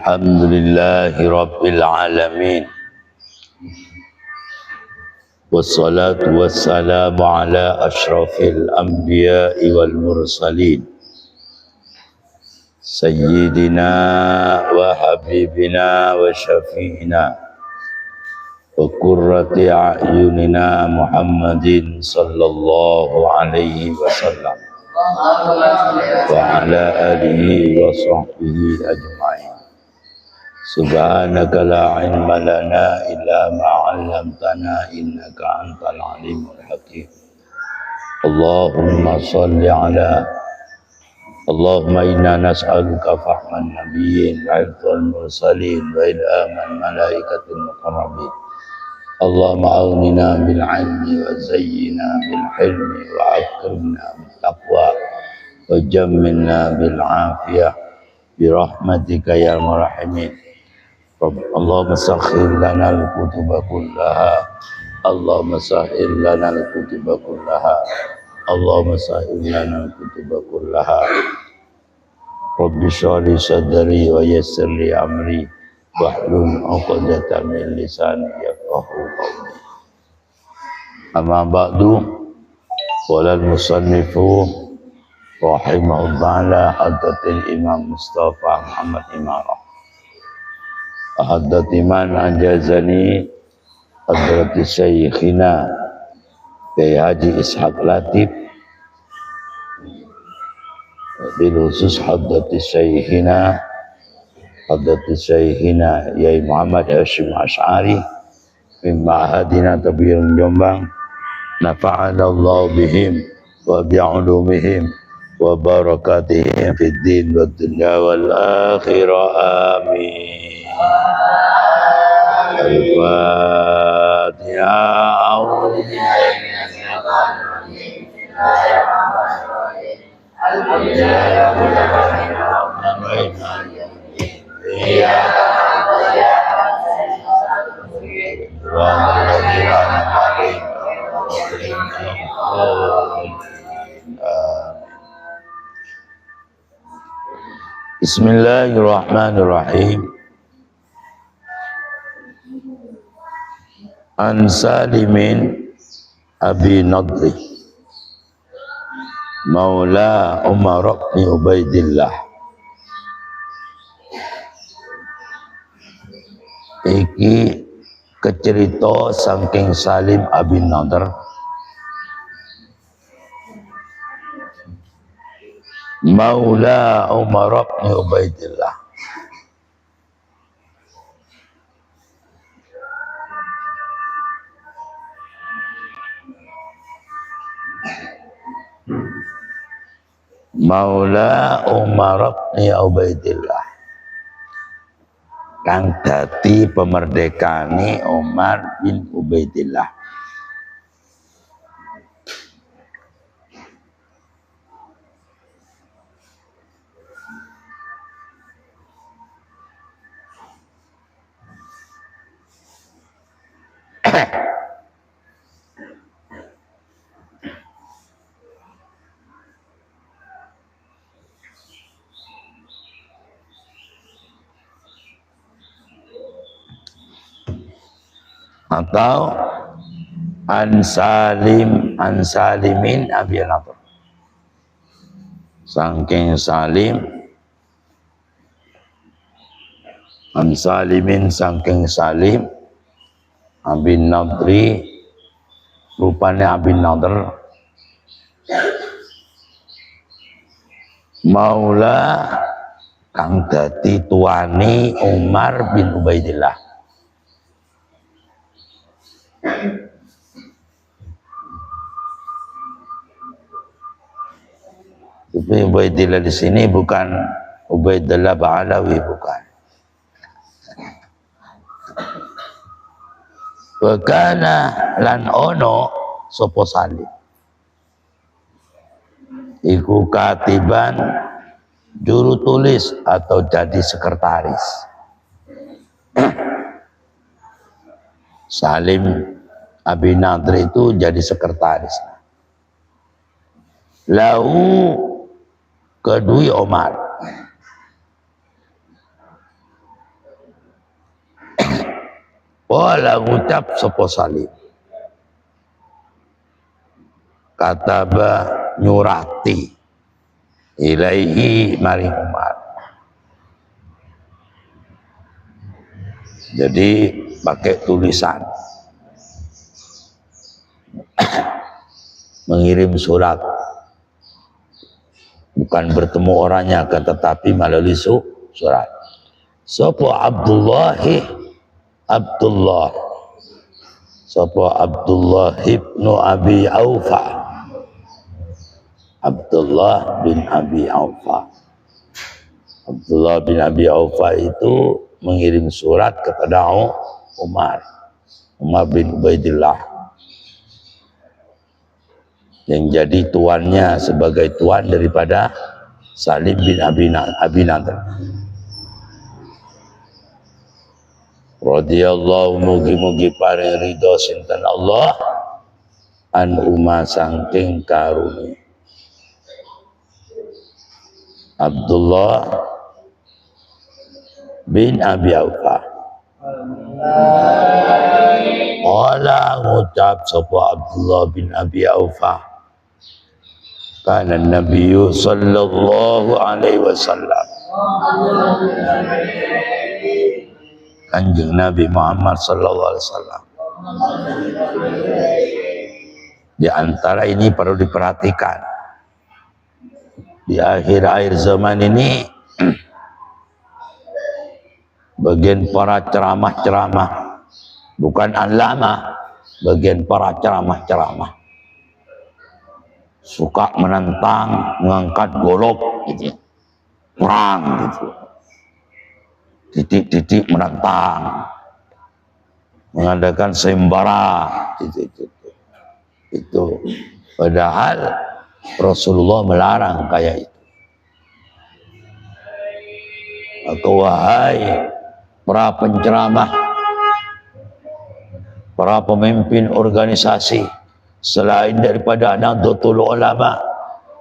Alhamdulillahi Rabbil Alamin. Wassalatu wassalamu ala ashrafil anbiya'i wal mursalin Sayyidina wa habibina wa syafi'ina wa qurrati a'yunina Muhammadin sallallahu alaihi wasallam wa ala alihi wa sahbihi ajma'in. Subhanaka la ilma lana illa ma 'allamtana innaka antal alimul hakim. Allahumma salli ala Allahumma inna nas'aluka fahman nabiyyin wa hifdzal mursalin wa ilhaman malaikatil muqarrabin. Allahumma awnina bil 'ilmi wa zayyina bil hilmi wa akrimna bil taqwa wa jammilna bil 'afiyah bi rahmatika ya arhamar rahimin. Allahumma sakhir lana al-kutuba kullaha Allahumma sahil lana al-kutuba kullaha Allahumma sahil lana al-kutuba kullaha Rabbi shrah li sadri wa yassir li amri wahlul 'uqdatam min lisani yafqahu qawli. Amma ba'du, qala al-musannifu rahimahullah hadratil Imam Mustafa Muhammad Imarah Haddati man anjazani hadrati syekhina Haji Ishaq Latif bil khusus haddati syekhina Yai Muhammad Hashim Ash'ari min ma'hadina Tabiyun Jombang, nafa'ana Allah bihim wa bi'ulumihim wa barakatihim fid din wad dunya wal akhirah, amin. Al-Fatihah. A'udzu billahi minasyaitonir rajim. Alhamdulillahi rabbil alamin. Bismillahirrahmanirrahim. An Salimin Abi Nadri Maula Umar bin Ubaidillah. Iki kecerita saking Salim Abi Nadr Maula Umar bin Ubaidillah. Maula Umar bin Ubaidillah kang dadi pemerdekane Umar bin Ubaidillah. Atau an Salimin Abi Nadr, saking Salim, an Salimin saking Salim Abi Nadri, rupanya Abi Nadr maula kang dadi tuani Umar bin Ubaidillah. Tapi Ubaidillah di sini bukan Ubaidillah Ba'alawi, bukan. Wakana lan ono sopo Salim iku katiban, juru tulis atau jadi sekretaris. Salim Abi Nadr itu jadi sekretaris. Lahu kedui Omar Wala ngucap sapa Salim. Kataba nyurati ilaihi maring Umar. Jadi pakai tulisan. Mengirim surat. Bukan bertemu orangnya, tetapi melalui surat. Sopo Abdullah Sopo Abdullah ibnu Abi Aufa. Abdullah bin Abi Aufa. Abdullah bin Abi Aufa itu mengirim surat kepada Umar bin Ubaidillah yang jadi tuannya sebagai tuan daripada Salim bin Abi Nadr. Radhiyallahu mugi-mugi paring ridho sinten Allah an sangking karuni Abdullah bin Abi Aufa. Qala ngucap sapa Abdullah bin Abi Aufa. Kana Nabi sallallahu alaihi wasallam. Kanjeng Nabi Muhammad sallallahu alaihi wasallam. Di antara ini perlu diperhatikan. Di akhir-akhir zaman ini bagian para ceramah-ceramah, bukan alama, bagian para ceramah-ceramah suka menentang, mengangkat golok gitu, perang gitu, titik-titik menentang, mengadakan sayembara gitu. Itu padahal Rasulullah melarang kayak itu. Maka wahai para penceramah, para pemimpin organisasi, selain daripada Nahdlatul Ulama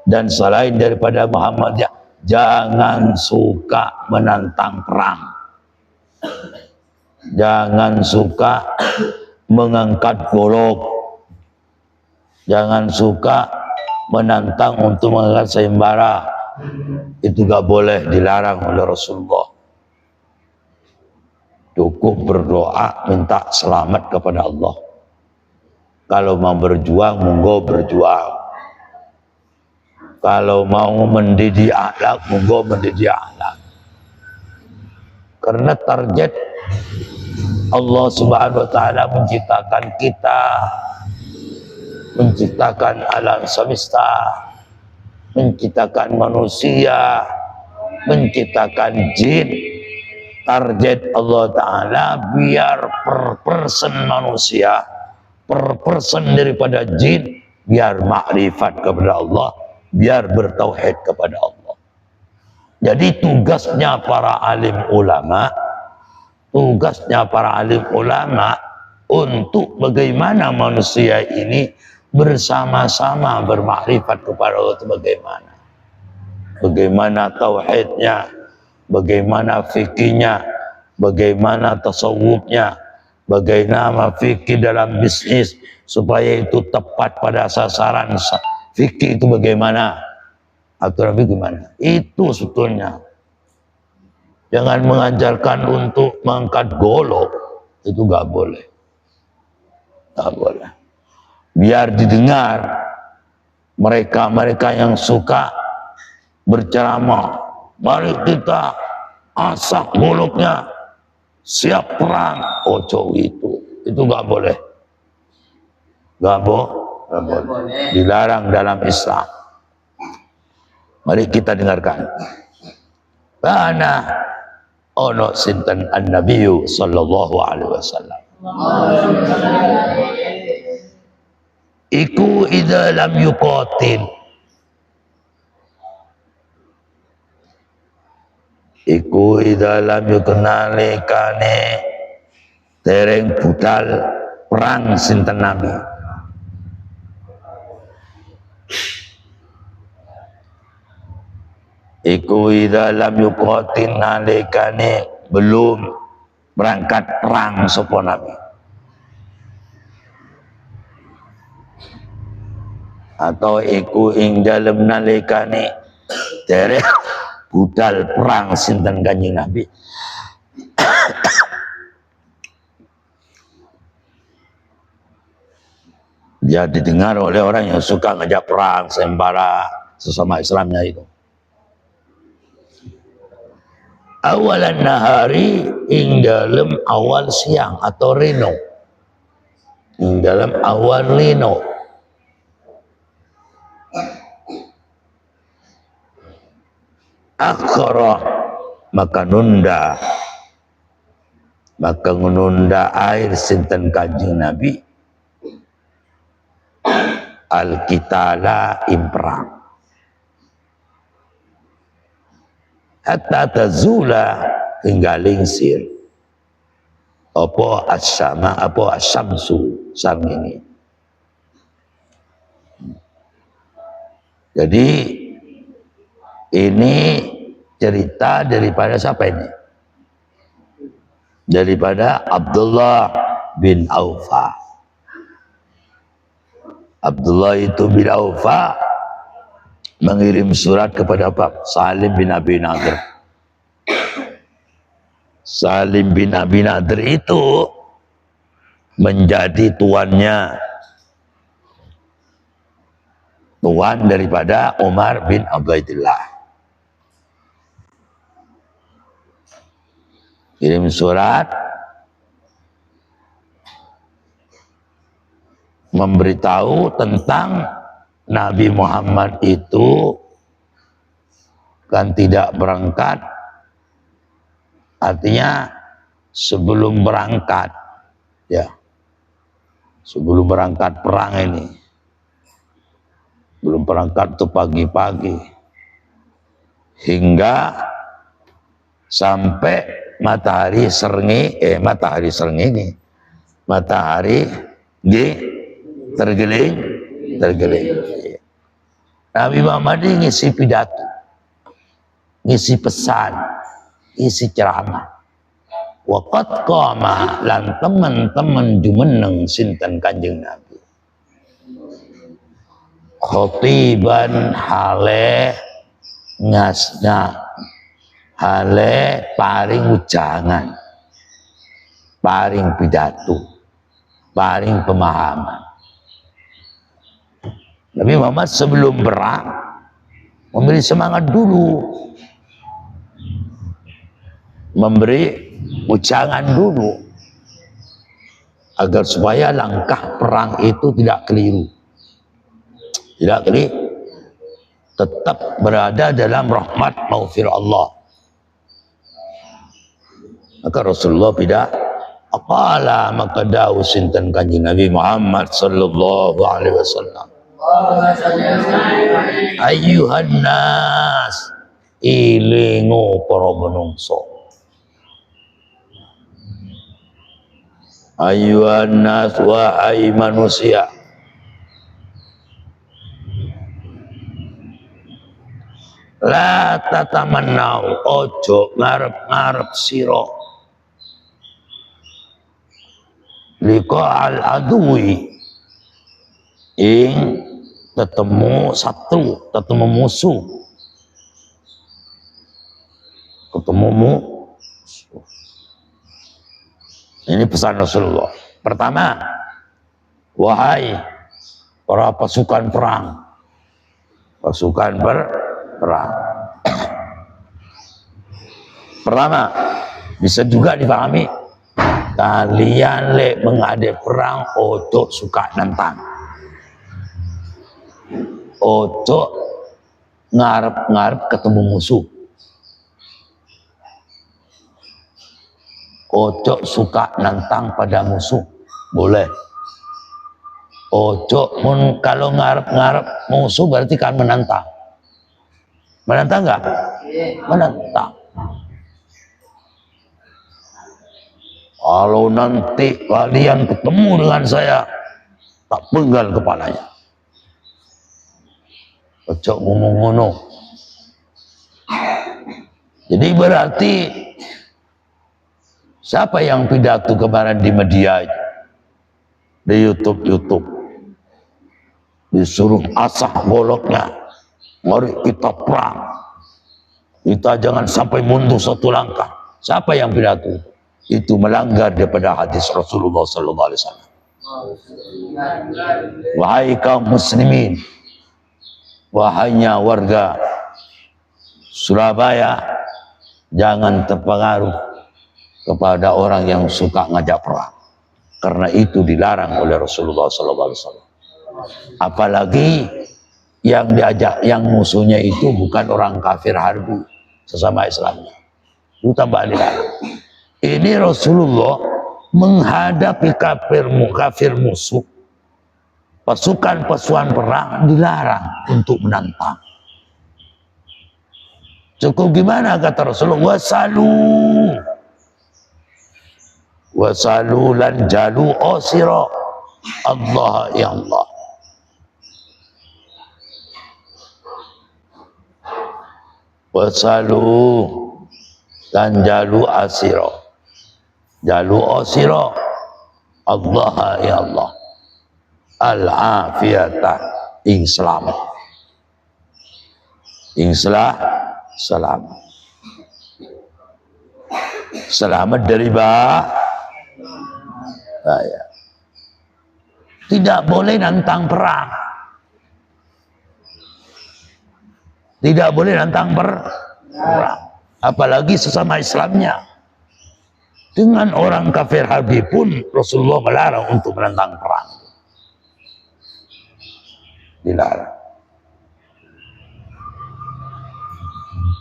dan selain daripada Muhammadiyah, jangan suka menantang perang. Jangan suka mengangkat golok. Jangan suka menantang untuk mengangkat sayembara. Itu gak boleh, dilarang oleh Rasulullah. Cukup berdoa, minta selamat kepada Allah. Kalau mau berjuang, monggo berjuang. Kalau mau mendidik akhlak, monggo mendidik akhlak. Karena target Allah Subhanahu wa taala menciptakan kita, menciptakan alam semesta, menciptakan manusia, menciptakan jin. Target Allah Ta'ala biar per person manusia, per person daripada jin, biar makrifat kepada Allah, biar bertauhid kepada Allah. Jadi tugasnya para alim ulama, untuk bagaimana manusia ini bersama-sama bermakrifat kepada Allah itu bagaimana. Bagaimana tauhidnya, bagaimana fikihnya, bagaimana tasawufnya, bagaimana fikih dalam bisnis supaya itu tepat pada sasaran. Fikih itu bagaimana, aturan fikih gimana, itu sebetulnya. Jangan mengajarkan untuk mengangkat golok, itu gak boleh, gak boleh. Biar didengar mereka yang suka berceramah, mari kita asak goloknya, siap perang. Ojo itu gak boleh, gak boleh, dilarang dalam Islam. Mari kita dengarkan. Karena ono sinten an-nabiyyu sallallahu alaihi wasallam iku idza lam yuqatil, iku idza lam yuqnalikane dereng budal perang sinten nabi. Iku idza lam yuqatil nalikane belum berangkat perang sapa Nabi. Atau iku ing dalem nalikane derek budal perang sinten Kanjeng Nabi. Dia didengar oleh orang yang suka ngajak perang sembara sesama Islamnya itu. Awalan nahari ing dalem awal siang atau rino. Ing dalam awal rino. Akhara maka nunda air sinten Kanjeng Nabi al-qitala imperang hatta tazula hingga lingsir apa asyama apa asyamsu sarngenge. Jadi ini cerita daripada siapa ini? Daripada Abdullah bin Aufa. Abdullah itu bin Aufa mengirim surat kepada Salim bin Abi Nadir. Salim bin Abi Nadir itu menjadi tuan daripada Umar bin Ubaidillah. Kirim surat memberitahu tentang Nabi Muhammad itu kan tidak berangkat, artinya sebelum berangkat, ya, sebelum berangkat perang ini, belum berangkat tuh pagi-pagi hingga sampai matahari tergeling. Nabi Muhammad ini ngisi pidato, ngisi pesan, ngisi ceramah. Waqat qama lan teman-teman jumeneng sinten Kanjeng Nabi. Khotiban hale ngasna hale paring ujangan, paring pidato, paring pemahaman. Nabi Muhammad sebelum perang memberi semangat dulu, memberi ujangan dulu agar supaya langkah perang itu tidak keliru, tetap berada dalam rahmat maghfir Allah. Maka Rasulullah tidak aqala maka dawu sinten Kanjeng Nabi Muhammad sallallahu alaihi wasallam, ayyuhan nas, ilingo para manungsa. Ayyuhan nas, wahai manusia, la tatamannau, ojo ngarep-ngarep sira liqa al adui ing ketemu satu, ketemu musuh, Ini pesan Rasulullah. Pertama, wahai para pasukan perang, perang. Pertama, bisa juga dipahami, kalian menghadapi perang ojo suka nentang, ojo ngarep-ngarep ketemu musuh, ojo suka nentang pada musuh, boleh. Ojo kalau ngarep-ngarep musuh berarti kan menentang. Menentang enggak? Menentang. Kalau nanti kalian ketemu dengan saya, tak penggal kepalanya. Ojo ngomong ngono. Jadi berarti Siapa yang pidato kemarin di media itu? Di YouTube. Disuruh asah goloknya. Mari kita perang. Kita jangan sampai mundur satu langkah. Siapa yang pidato? Itu melanggar daripada hadis Rasulullah sallallahu alaihi wasallam. Wahai kaum muslimin, wahainya warga Surabaya, jangan terpengaruh kepada orang yang suka ngajak perang, karena itu dilarang oleh Rasulullah SAW. Apalagi yang diajak, yang musuhnya itu bukan orang kafir harbi, sesama Islamnya, itu tambah dilarang. Ini Rasulullah menghadapi kafir musuh, pasukan perang dilarang untuk menantang. Cukup gimana kata Rasulullah? Wasalu lan jalu osiro Allah ya Allah. Wasalu lan jalu asiro. Jalu osiro Allah ya Allah. Al-afiyata ing selamat. Ing selamat. Selamat dari bahaya. Tidak boleh nantang perang. Tidak boleh nantang perang. Apalagi sesama Islamnya. Dengan orang kafir harbi pun Rasulullah melarang untuk menantang perang. Dilarang.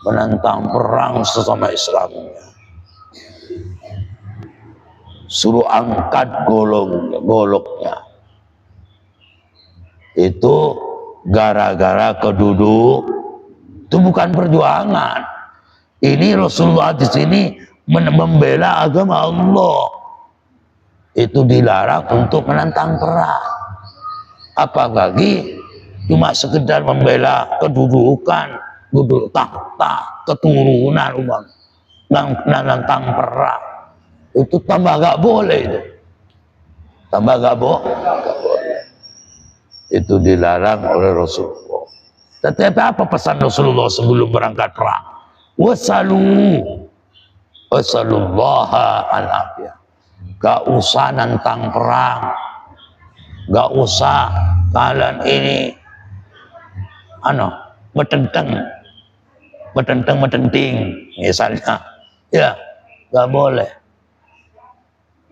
Menantang perang sesama Islamnya. Suruh angkat goloknya. Itu gara-gara keduduk. Itu bukan perjuangan. Ini Rasulullah di sini membela agama Allah. Itu dilarang untuk menantang perang. Apalagi cuma sekedar membela kedudukan, duduk tahta, keturunan umat, menantang perang. Itu tambah gak boleh itu. Tambah gak boleh. Itu dilarang oleh Rasulullah. Tetapi apa pesan Rasulullah sebelum berangkat perang? Wasalullaha al-afiyah. Gak usah nantang perang. Gak usah kalian ini metenteng misalnya. Ya, gak boleh.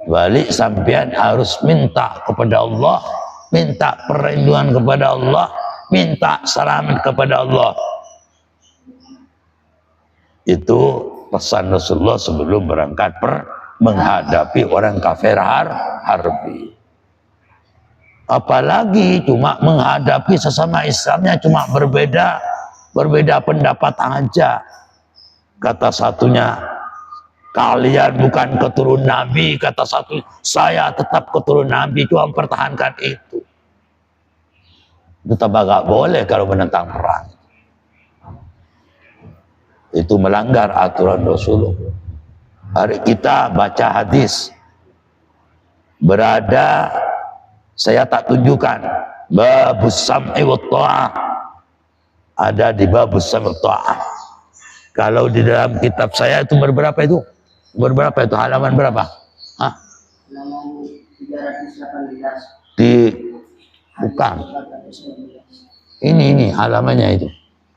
Balik sampean harus minta kepada Allah, minta perlindungan kepada Allah, minta selamat kepada Allah. Itu pesan Rasulullah sebelum berangkat menghadapi orang kafir harbi. Apalagi cuma menghadapi sesama Islamnya, cuma berbeda pendapat aja. Kata satunya, kalian bukan keturunan Nabi. Kata satu, saya tetap keturunan Nabi. Cuma mempertahankan itu. Itu tambah gak boleh kalau menentang perang. Itu melanggar aturan Rasulullah. Hari kita baca hadis. Berada, saya tak tunjukkan, babus sam'i wa ta'ah. Ada di babus sam'i wa ta'ah. Kalau di dalam kitab saya itu berberapa itu? Berberapa itu? Halaman berapa? Hah? Halaman 318. Bukan. Ini halamannya itu.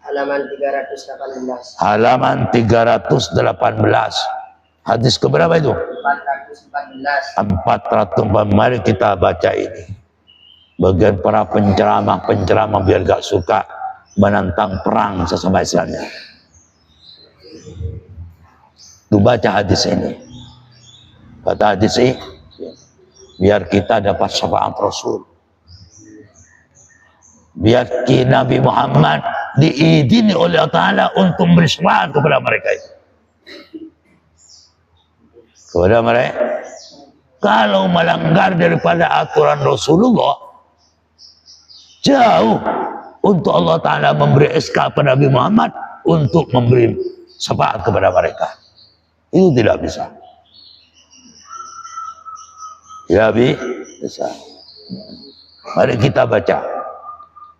Halaman 318. Halaman 318. Hadis keberapa itu? 414. 414. Mari kita baca ini. Bagian para penceramah biar gak suka menantang perang sesama Islamnya. Tuh baca hadis ini. Kata hadis ini, biar kita dapat syafaat Rasul. Biar Nabi Muhammad diizini oleh Allah Ta'ala untuk memberi syafaat kepada mereka itu. Kepada mereka. Kalau melanggar daripada aturan Rasulullah, jauh untuk Allah Ta'ala memberi SK kepada Nabi Muhammad untuk memberi syafaat kepada mereka. Itu tidak bisa. Ya bisa. Mari kita baca.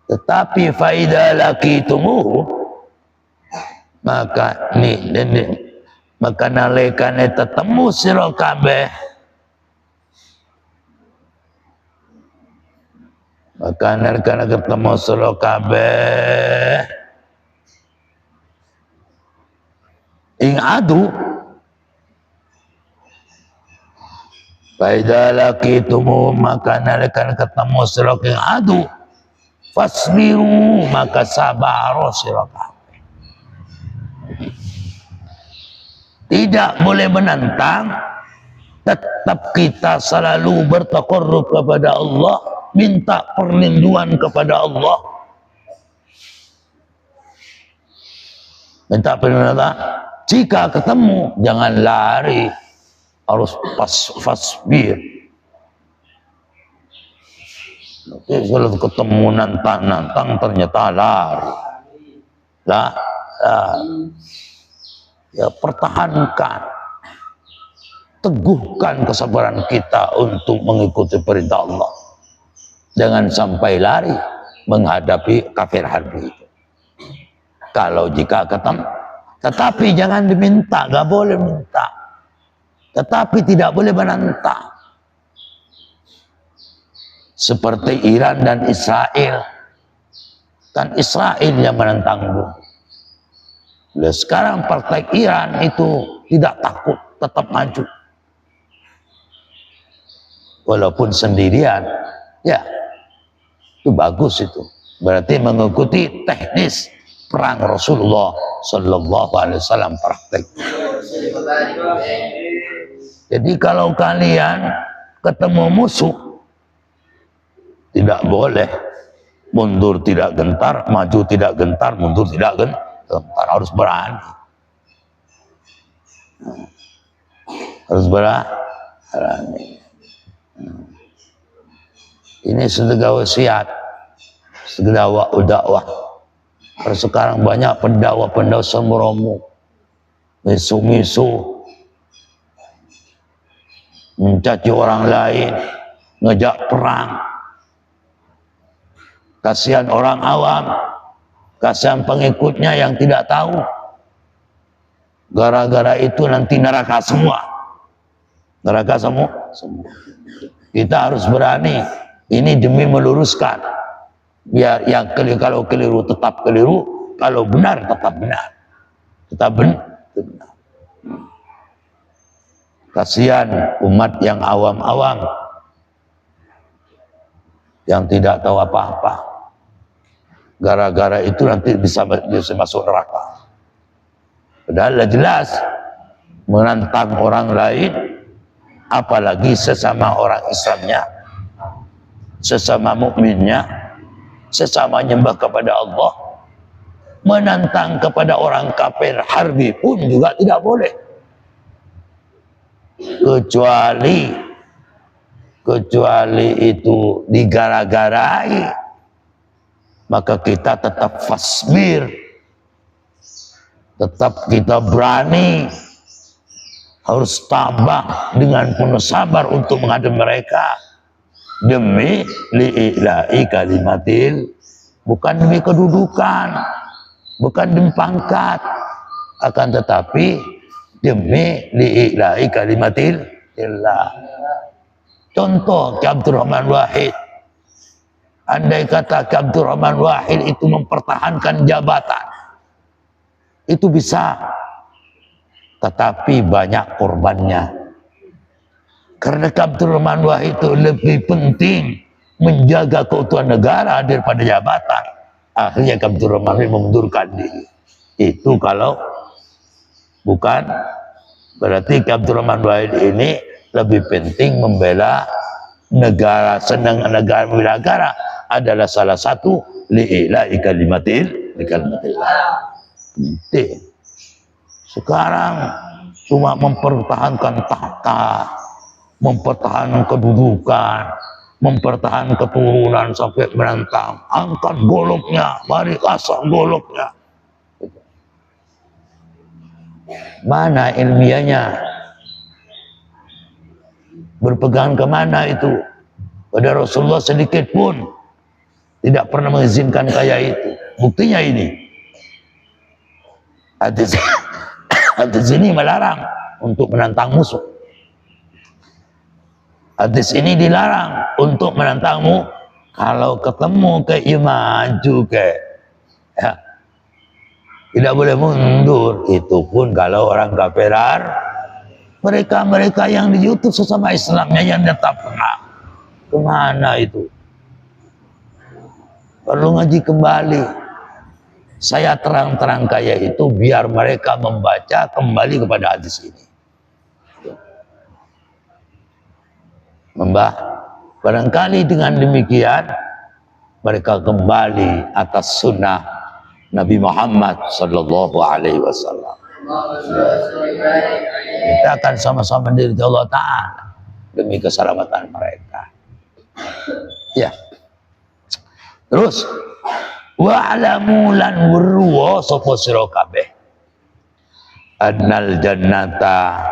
Tetapi faida laqitumuhu, maka maka nalikane tetemu sira kabeh, maka nalikane ketemu sira kabeh ing adu, faida laqitumu, maka nalikane ketemu sira ing adu, fasbiru, maka sabar sira kabeh. Tidak boleh menantang, tetap kita selalu bertaqarrub kepada Allah, minta perlindungan kepada Allah, minta perlindungan. Jika ketemu jangan lari, harus fasbir. Kalau ketemu nantang ternyata lari, lah ya, pertahankan, teguhkan kesabaran kita untuk mengikuti perintah Allah. Jangan sampai lari menghadapi kafir harbi itu. Kalau jika ketemu, tetapi jangan diminta, gak boleh minta. Tetapi tidak boleh menantang. Seperti Iran dan Israel. Kan Israel yang menantang dulu. Nah, sekarang partai Iran itu tidak takut, tetap maju. Walaupun sendirian, ya itu bagus itu. Berarti mengikuti teknis perang Rasulullah Sallallahu Alaihi Wasallam praktek. Jadi kalau kalian ketemu musuh, tidak boleh mundur tidak gentar, maju tidak gentar, mundur tidak gentar. Harus berani, harus berani. Ini sedekah wasiat, sedekah dakwah. Sekarang banyak pendakwah sembrono, misu-misu, mencaci orang lain, ngejak perang. Kasihan orang awam, kasihan pengikutnya yang tidak tahu. Gara-gara itu nanti neraka semua. Neraka semua. Kita harus berani. Ini demi meluruskan. Biar yang kalau keliru tetap keliru, kalau benar tetap benar. Tetap benar. Kasihan umat yang awam-awam, yang tidak tahu apa-apa. Gara-gara itu nanti bisa masuk neraka. Padahal jelas menantang orang lain, apalagi sesama orang Islamnya, sesama mukminnya, sesama nyembah kepada Allah, menantang kepada orang kafir harbi pun juga tidak boleh, kecuali itu digara-garai. Maka kita tetap fasbir, tetap kita berani, harus tabah dengan penuh sabar untuk menghadapi mereka, demi li'ila'i kalimatil, bukan demi kedudukan, bukan demi pangkat, akan tetapi demi li'ila'i kalimatil illah. Contoh Abdurrahman Wahid, andai kata Abdurrahman Wahid itu mempertahankan jabatan, itu bisa, tetapi banyak korbannya. Karena Abdurrahman Wahid itu lebih penting menjaga keutuhan negara daripada jabatan. Akhirnya Abdurrahman Wahid mengundurkan diri. Itu kalau bukan, berarti Abdurrahman Wahid ini lebih penting membela negara, senang negara, membela negara adalah salah satu li'ila'i kalimatil. Sekarang cuma mempertahankan tahta, mempertahankan kedudukan, mempertahankan keturunan sampai menantang, angkat goloknya, mari kasar goloknya. Mana ilmiahnya? berpegang kemana itu. Pada Rasulullah sedikit pun tidak pernah mengizinkan kayak itu. Buktinya ini. Hadis ini melarang untuk menantang musuh. Hadis ini dilarang untuk menantangmu. Kalau ketemu kayak maju kayak ya, tidak boleh mundur. Itu pun kalau orang kafirar, mereka yang di YouTube sesama Islamnya yang tetap menang. Kemana itu? Perlu ngaji kembali. Saya terang-terang kayak itu biar mereka membaca kembali kepada hadis ini. Barangkali dengan demikian mereka kembali atas sunnah Nabi Muhammad Sallallahu Alaihi Wasallam. Kita akan sama-sama diri Allah Ta'ala demi keselamatan mereka. Ya. Terus wa'lamu lan weruwa sapa sira kabeh annal jannata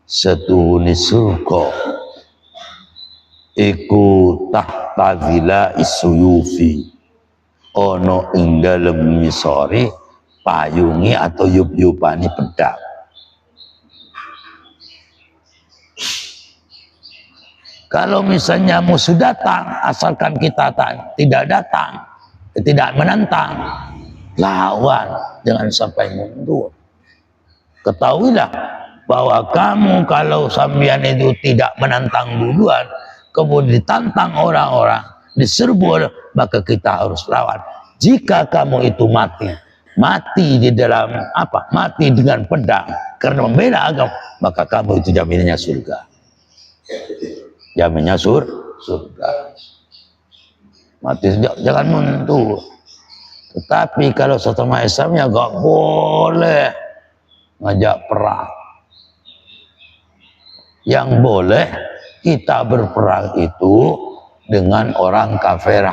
satuni surga iku tahta zila isuyufi ono ing dalem misori payungi atau yup-yupani pedang. Kalau misalnya musuh datang, asalkan kita tidak datang, tidak menantang, lawan, jangan sampai mundur. Ketahuilah bahwa kamu kalau sampean itu tidak menantang duluan, kemudian ditantang orang-orang, diserbu, maka kita harus lawan. Jika kamu itu mati di dalam apa? Mati dengan pedang karena membela agama, maka kamu itu jaminannya surga. Jaminnya surga. Mati jangan mundur. Tetapi kalau sesama Islamnya gak boleh ngajak perang. Yang boleh kita berperang itu dengan orang kafir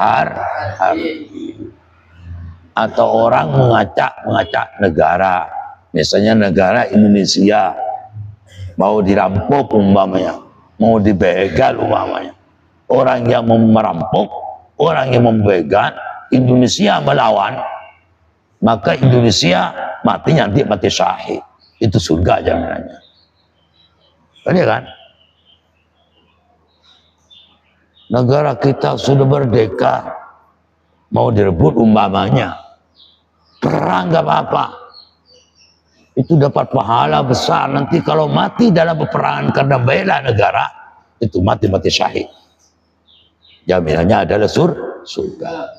atau orang mengacak negara. Misalnya negara Indonesia mau dirampok umpamanya, mau dibegal umpamanya. Orang yang merampok, orang yang membegal, Indonesia melawan, maka Indonesia nanti mati syahid. Itu surga jaminannya. Kan? Negara kita sudah merdeka, mau direbut umpamanya, perang gak apa-apa. Itu dapat pahala besar. Nanti kalau mati dalam peperangan karena bela negara, itu mati syahid. Jaminannya adalah surga.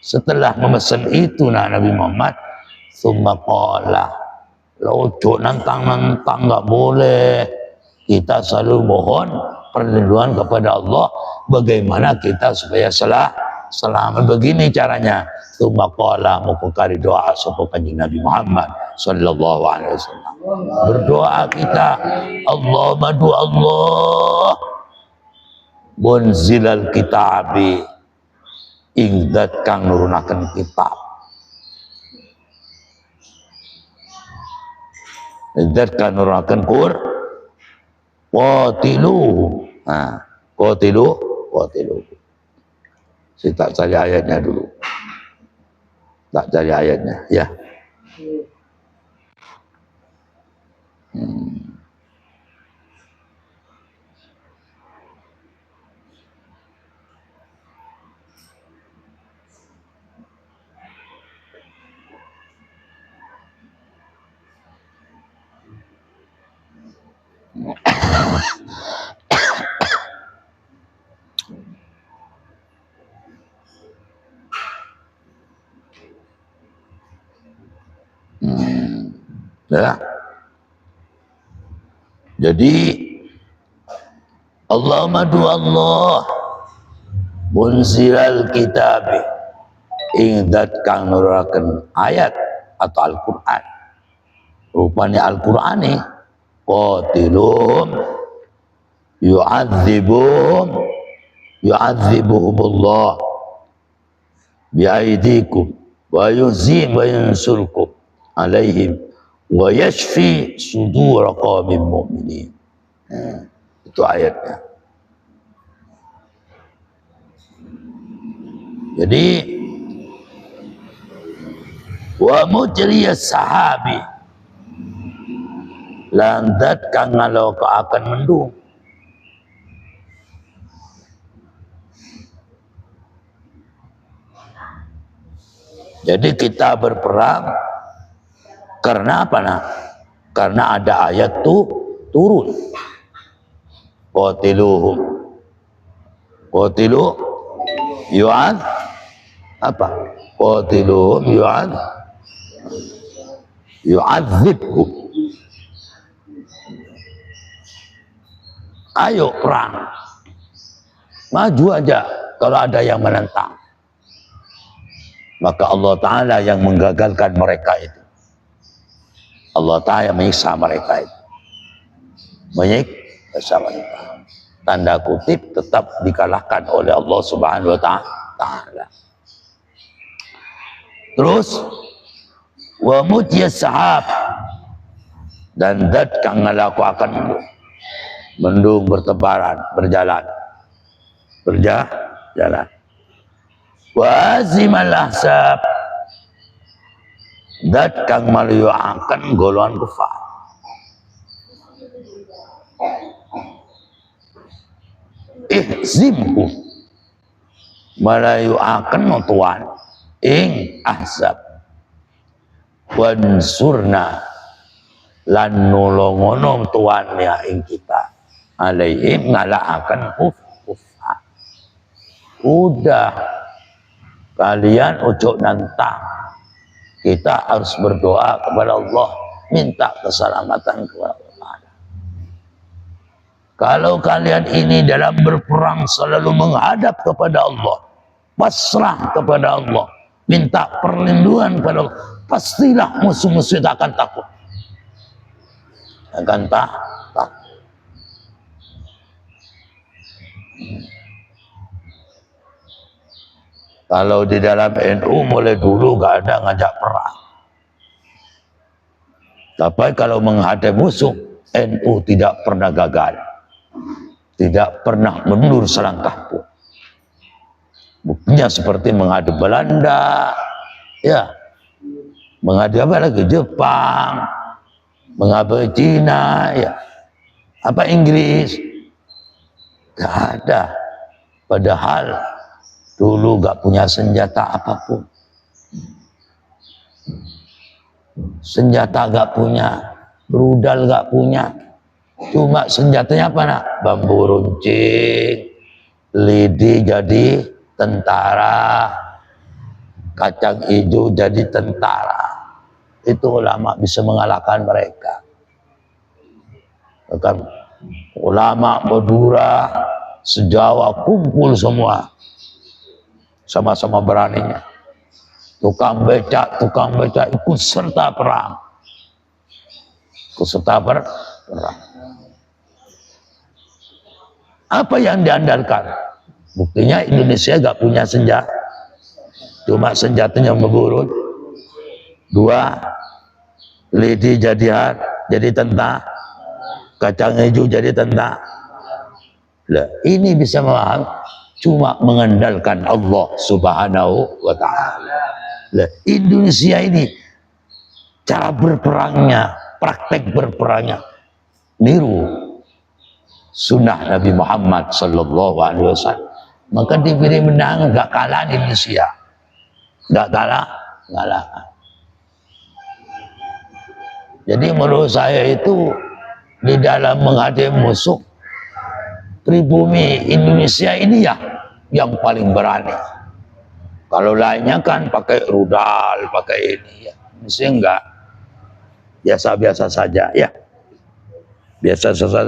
Setelah memesan itu Nabi Muhammad, summa qala, ojo nantang gak boleh. Kita selalu mohon perlindungan kepada Allah. Bagaimana kita supaya selamat? Begini caranya. Summa qala, mukukari doa sapa kanjeng Nabi Muhammad sallallahu alaihi wasallam. Berdoa kita, Allahumma du Allah munzilal kitabi ing zat kang nurunaken kitab. Zat kang nurunaken qatilu. Nah, qatilu. Saya tak cari ayatnya dulu. Tak cari ayatnya, ya. Ya. Jadi Allahumma du Allah munzilal kitab ing zat kang nurulaken ayat atau Al-Qur'an. Rupanya Al-Qur'an ini qatilum yu'adzibuhumullah bi'aidikum wa yuzim wa yansurkum alaihim wa yashfi sudur qaumin mu'minin. Itu ayatnya. Jadi wa mujriyas sahabi landat kang ngalau akan mendung. Jadi kita berperang karena apa nak? Karena ada ayat turun. Qatiluhum. Qatilu yu'ad apa? Qatiluhum yu'adzibhum. Ayo perang. Maju aja kalau ada yang menentang. Maka Allah Ta'ala yang menggagalkan mereka itu. Allah Ta'ala menyiksa mereka itu. Menyiksa mereka. Tanda kutip tetap dikalahkan oleh Allah Subhanahu wa Ta'ala. Terus wa mujiyas sahab, dan dat kang ngalaku akan mendung bertebaran, berjalan. Wa azimal ahsab, dat kang maluyuakan golongan kufar. Ihzimhu, malayuakan tuan ing ahsab. Wansurna, lan nolongono tuan ya ing kita. Alaihim ngalaakan kufar. Udah, kalian ojo nantang. Kita harus berdoa kepada Allah, minta keselamatan kepada Allah. Kalau kalian ini dalam berperang selalu menghadap kepada Allah, pasrah kepada Allah, minta perlindungan kepada Allah, pastilah musuh-musuh itu akan takut. Akan takut. Kalau di dalam NU mulai dulu gak ada ngajak perang. Tapi kalau menghadapi musuh, NU tidak pernah gagal. Tidak pernah mundur selangkah pun. Buktinya seperti menghadapi Belanda, ya, menghadapi apa lagi, Jepang, menghadapi Cina, ya, apa Inggris, gak ada. Padahal dulu gak punya senjata apapun. Senjata gak punya, rudal gak punya. Cuma senjatanya apa nak? Bambu runcing, lidi jadi tentara, kacang hijau jadi tentara. Itu ulama bisa mengalahkan mereka. Bahkan ulama Madura, sejawa kumpul semua. Sama-sama beraninya. Tukang becak ikut serta perang. Ikut serta perang. Apa yang diandalkan? Buktinya Indonesia gak punya senjata. Cuma senjatanya memburut. 2, lidi jadi tentara. Kacang hijau jadi tentara. Lah, ini bisa memaham. Cuma mengandalkan Allah Subhanahu wa Ta'ala. Indonesia ini cara berperangnya, praktek berperangnya niru sunnah Nabi Muhammad sallallahu alaihi wasallam. Maka diberi menang, gak kalah Indonesia. Gak kalah. Jadi menurut saya itu di dalam menghadapi musuh, pribumi Indonesia ini ya yang paling berani. Kalau lainnya kan pakai rudal, pakai ini ya. Indonesia enggak. Biasa-biasa saja ya. Biasa-biasa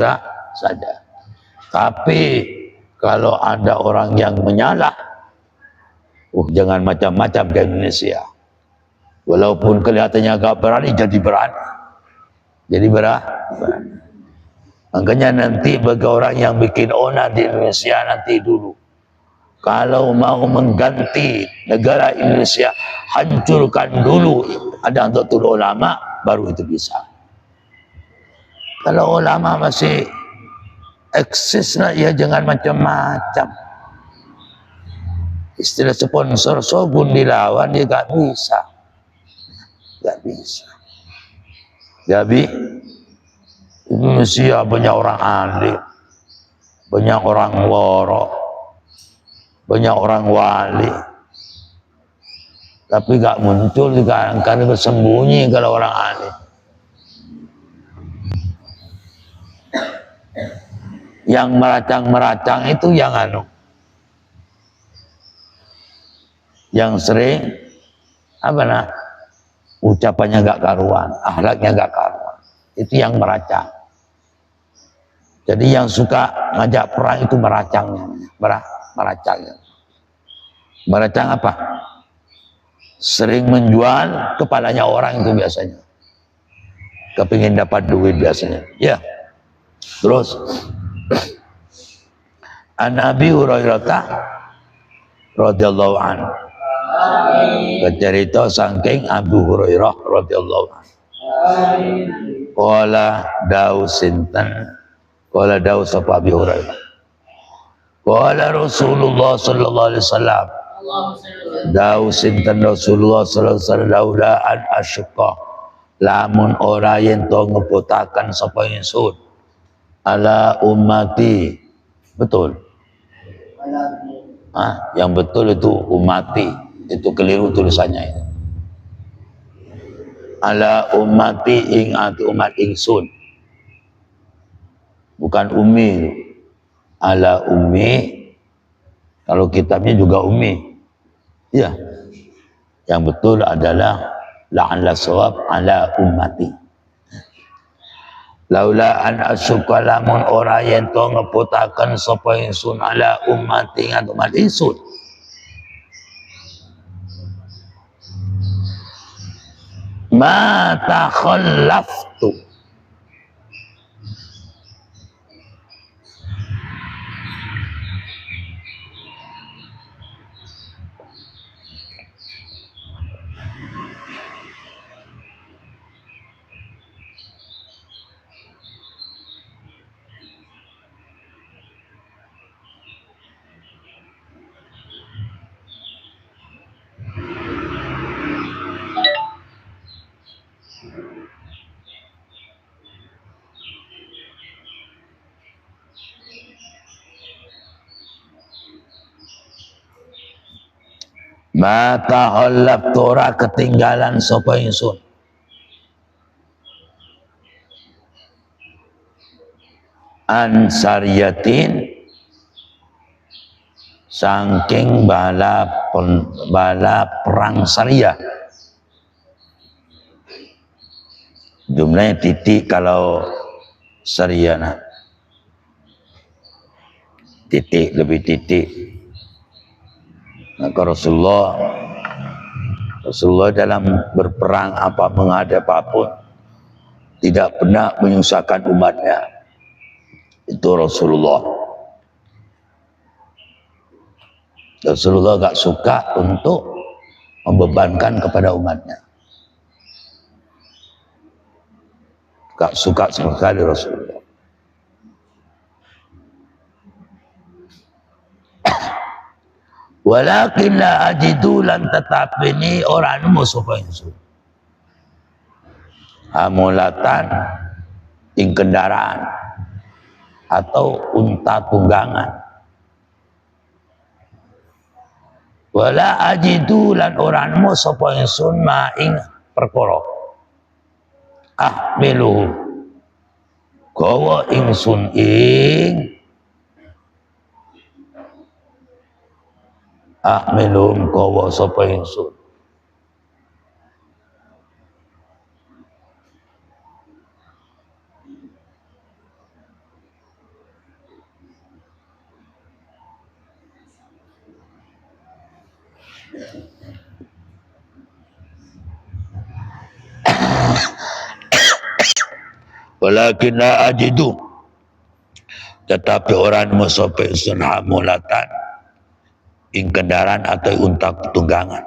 saja. Tapi kalau ada orang yang menyalah, jangan macam-macam ke Indonesia. Walaupun kelihatannya agak berani, jadi berani. Jadi berani. Makanya nanti bagi orang yang bikin onar di Indonesia nanti dulu, kalau mau mengganti negara Indonesia, hancurkan dulu ada Nahdlatul Ulama, baru itu bisa. Kalau ulama masih Eksisnya ya jangan macam-macam. Istilah sponsor Shogun dilawan dia gak bisa. Gak bisa. Jadi Indonesia banyak orang alim, banyak orang waro, banyak orang wali. Tapi gak muncul juga karena bersembunyi kalau orang alim. Yang meracang-meracang itu yang yang sering ucapannya gak karuan, akhlaknya gak karuan. Itu yang meracang. Jadi yang suka ngajak perang itu meracangnya, meracangnya. Meracang apa? Sering menjual kepalanya orang itu biasanya. Kepingin dapat duit biasanya. Ya. Terus An Abi Hurairah radhiyallahu anhu. Kecerita saking Abu Hurairah radhiyallahu anhu. Qala dawu sapa Abi Hurairah. Qala Rasulullah sallallahu alaihi wasallam. Dawu sinten Rasulullah sallallahu alaihi wasallam daudaan asyqa. Lamun ora yen to ngebotaken sapa ingsun ala ummati. Betul. Yang betul itu ummati. Itu keliru tulisannya itu. Ala ummati ing ati umat ingsun. Bukan ummi. Ala ummi. Kalau kitabnya juga ummi. Ya. Yang betul adalah la'alla shawab ala ummati. Laula an asyqa lamun ora yen to ngeputaken sapa ingsun ala ummati ngan umat ingsun. Ma takhallaftu. Mata halap tora ketinggalan sapa ingsun an sariyatin saking bala perang Sariyah. Jumlahnya titik kalau Sariyah titik lebih titik. Maka Rasulullah dalam berperang apa menghadap apapun tidak pernah menyusahkan umatnya. Itu Rasulullah gak suka untuk membebankan kepada umatnya. Gak suka sama sekali Rasulullah. Walakin la ajidu lan tetapi ini orang musuh ingsun. Hamulatan ing kendaraan atau unta tunggangan. Wala ajidu lan orang musuh ingsun ma ing perkara. Ahmilu gawa ingsun ing ahmilum kawa sapa ingsun walakin la ajidu tetapi orang sapa ingsun hamulatan ing kendaraan atau unta tunggangan.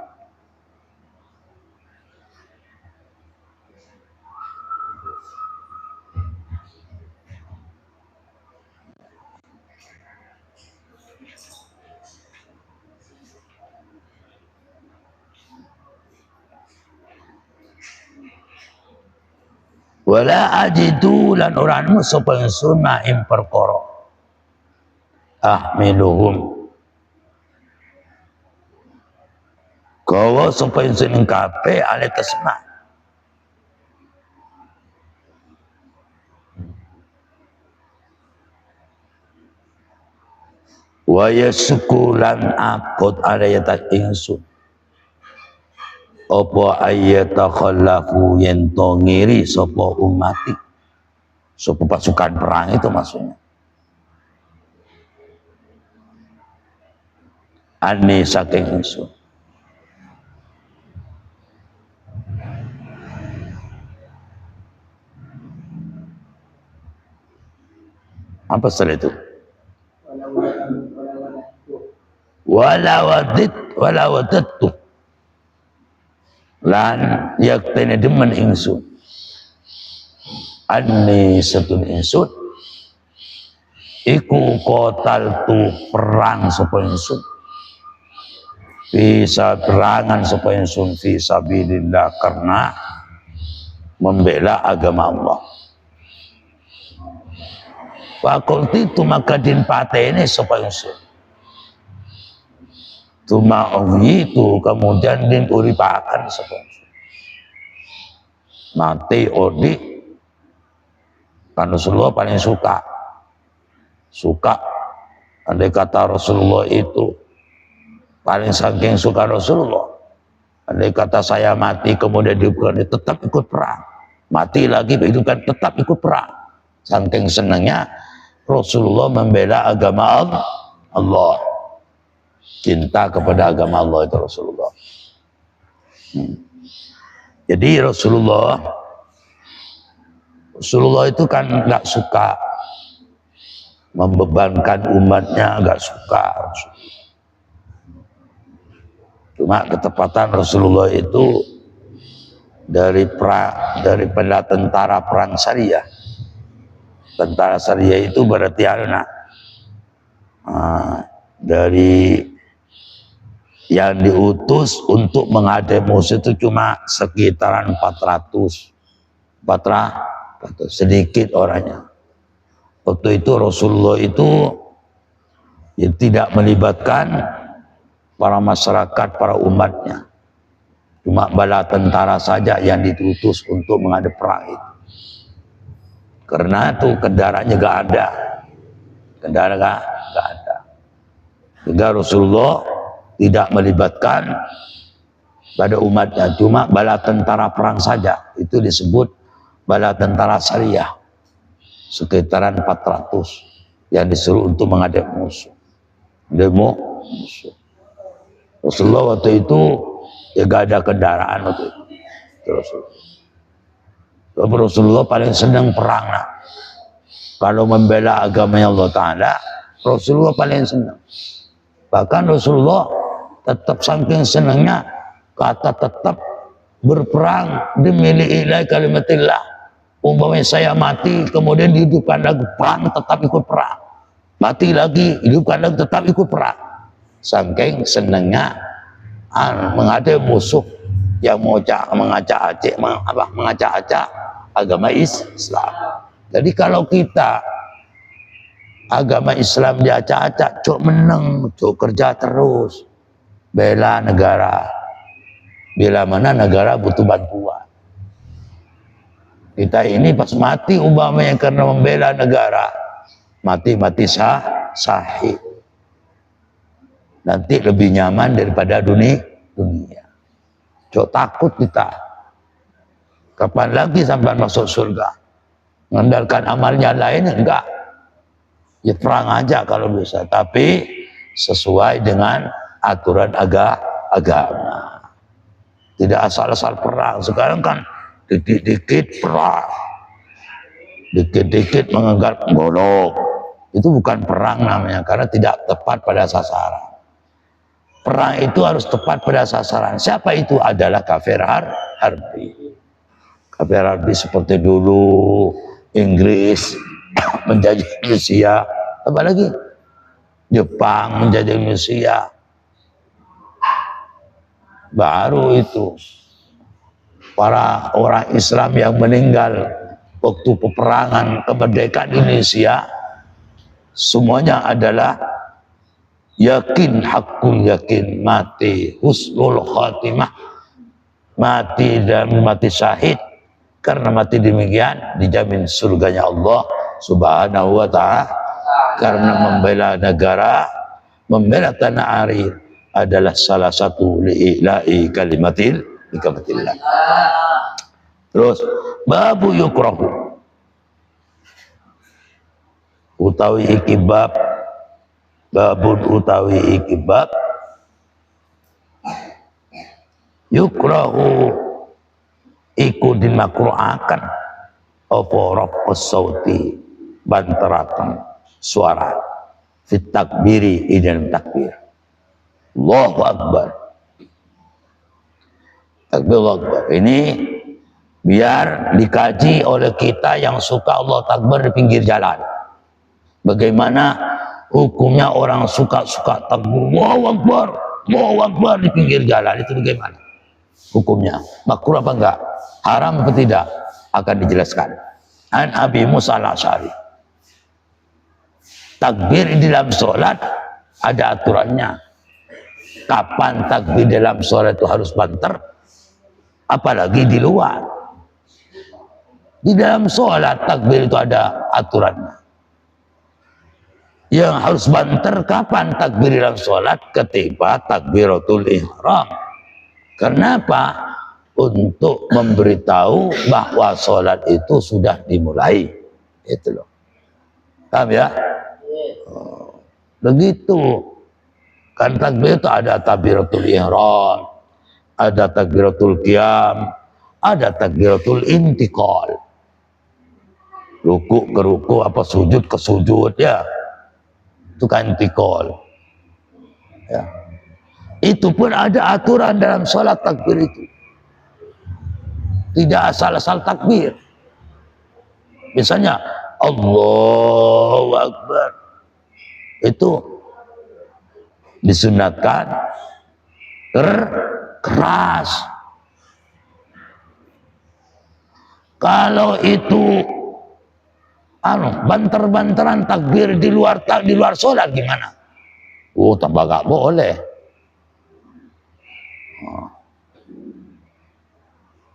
Wala ajidu lan orang sapa ingsun ma'im perkara ahmiluhum gawa sapa ingsun ing kabeh ale tasma wa yasukulan akut alayatat ingsun apa ayatakhallafu yen to ngiri sapa umati sapa pasukan perang itu maksudnya ane saking ingsun apa setelah itu wala wadattu lan yaktene demen ingsun anni satun ingsun iku kotal tu perang sapa ingsun bisa perangan sapa ingsun fi sabilillah karena membela agama Allah. Fakulti tu maka din patene sapa ingsun tuma itu kemudian din uripakan sapa ingsun mati odi kan Rasulullah paling suka andai kata Rasulullah itu paling saking suka Rasulullah andai kata saya mati kemudian dihidupkan tetap ikut perang mati lagi dihidupkan tetap ikut perang saking senangnya Rasulullah membela agama Allah cinta kepada agama Allah itu Rasulullah jadi Rasulullah itu kan nggak suka membebankan umatnya, nggak suka. Cuma ketepatan Rasulullah itu daripada tentara perang Syariah. Tentara Syariah itu berarti dari yang diutus untuk menghadapi musuh itu cuma sekitaran 400 sedikit orangnya. Waktu itu Rasulullah itu ya, tidak melibatkan para masyarakat, para umatnya. Cuma bala tentara saja yang ditutus untuk menghadapi perang itu. Karena itu kendaraannya gak ada. Kendaraan gak ada. Sehingga Rasulullah tidak melibatkan pada umatnya. Cuma bala tentara perang saja. Itu disebut bala tentara Syariah. Sekitaran 400 yang disuruh untuk menghadapi musuh. Musuh. Rasulullah waktu itu ya gak ada kendaraan waktu itu. Rasulullah paling senang perang. Kalau membela agama Allah Ta'ala, Rasulullah paling senang. Bahkan Rasulullah tetap saking senangnya kata tetap berperang demi lillahi kalimatillah. Umpamanya saya mati kemudian dihidupkan lagi perang tetap ikut perang. Mati lagi hidupkan lagi tetap ikut perang. Saking senangnya menghadapi musuh yang mengacak-acak agama Islam. Jadi kalau kita agama Islam diacak-acak, cok menang, cok kerja terus, bela negara. Bila mana negara butuh bantuan. Kita ini pas mati umpamanya karena membela negara, mati sahih. Nanti lebih nyaman daripada dunia. Cok takut kita. Kapan lagi sampai masuk surga? Mengandalkan amalnya lain enggak. Ya perang aja kalau bisa, tapi sesuai dengan aturan agama. Tidak asal-asal perang. Sekarang kan dikit-dikit perang. Dikit-dikit menganggap golok. Itu bukan perang namanya karena tidak tepat pada sasaran. Perang itu harus tepat pada sasaran. Siapa itu? Adalah kafir harbi. Kafir harbi seperti dulu Inggris menjajah Indonesia, apalagi Jepang menjajah Indonesia. Baru itu para orang Islam yang meninggal waktu peperangan kemerdekaan Indonesia, semuanya adalah yakin, hakul yakin, mati husnul khatimah, mati dan mati syahid. Karena mati demikian dijamin surganya Allah Subhanahu wa ta'ala. Karena membela negara, membela tanah air adalah salah satu li'ila'i kalimatillah. Terus babu yukrahu utawi ikibab, babun utawi ikibab, yukrahu iku dimakruhakan apa raf'us sauti, bantarakan suara, fit takbiri, idan takbir, Allahu Akbar, takbir Allahu Akbar. Ini biar dikaji oleh kita yang suka Allah takbir di pinggir jalan. Bagaimana hukumnya orang suka-suka takbir Allahu Akbar, Allahu Akbar di pinggir jalan, itu bagaimana hukumnya? Makruh apa enggak? Haram apa tidak? Akan dijelaskan. An Abi Musa al-Asy'ari, takbir di dalam sholat ada aturannya. Kapan takbir dalam sholat itu harus banter, apalagi di luar. Di dalam sholat takbir itu ada aturannya. Yang harus banter kapan takbir dalam sholat? Ketika takbiratul ihram. Kenapa? Untuk memberitahu bahwa sholat itu sudah dimulai. Itu loh. Paham ya? Begitu. Kan takbir itu ada takbiratul ihram, ada takbiratul qiyam, ada takbiratul intiqal. Ruku ke ruku, apa sujud ke sujud, ya. Itu kan intiqal. Ya. Itu pun ada aturan dalam sholat takbir itu. Tidak asal-asal takbir. Misalnya Allahu Akbar, itu disunatkan keras. Kalau itu banter-banteran takbir di luar sholat gimana? Oh, tambah gak boleh.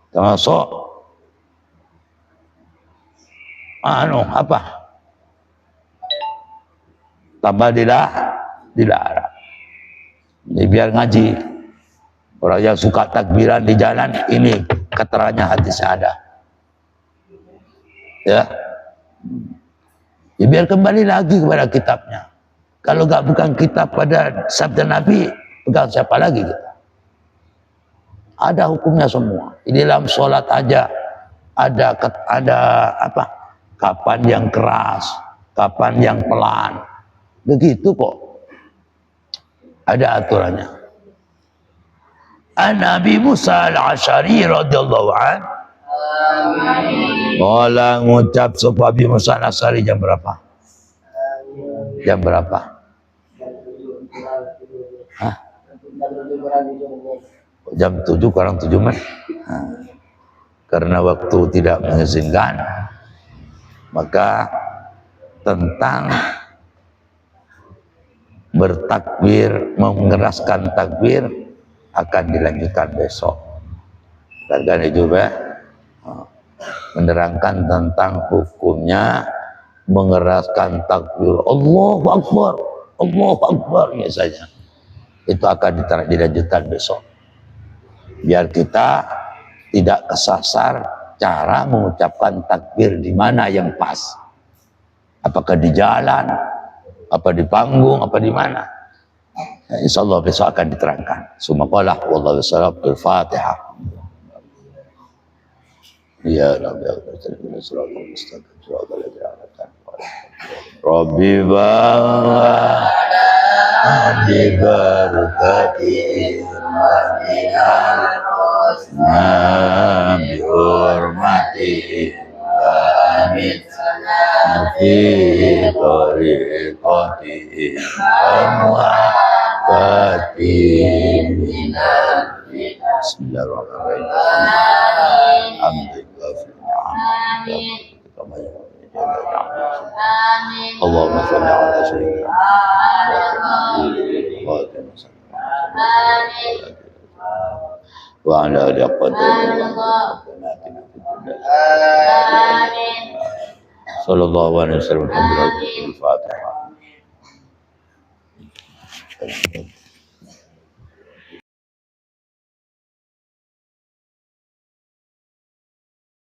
Termasuk tambah dilarang. Ini biar ngaji. Orang yang suka takbiran di jalan, ini keterangannya hadis ada. Ya. Ya biar kembali lagi kepada kitabnya. Kalau nggak bukan kitab pada sabda Nabi, pegang siapa lagi kita? Ada hukumnya semua. Di dalam sholat aja ada apa? Kapan yang keras, kapan yang pelan. Begitu kok. Ada aturannya. An Nabi Musa al-Asy'ari radhiyallahu an. Wala ngucap sapa Abi Musa al-Asy'ari jam berapa? Jam berapa? Hah? Jam 7 kurang 7 menit. Karena waktu tidak mengizinkan, maka tentang bertakbir, mengeraskan takbir akan dilanjutkan besok. Dan juga menerangkan tentang hukumnya mengeraskan takbir Allahu Akbar, Allahu Akbar misalnya. Itu akan dilanjutkan besok. Biar kita tidak kesasar cara mengucapkan takbir di mana yang pas. Apakah di jalan, apa di panggung, apa di mana? Insyaallah besok akan diterangkan. Sumaqalah wallahu a'lam. Al-Fatihah. Ya Rabbi, Rabbi bawa di barakati Nabi hormati amin nabi tariqati amwati Bismillahirrahmanirrahim. Amin. Allahumma shalli ala sayyidina wa ala alihi sallallahu alaihi wasallam. Alhamdulillah.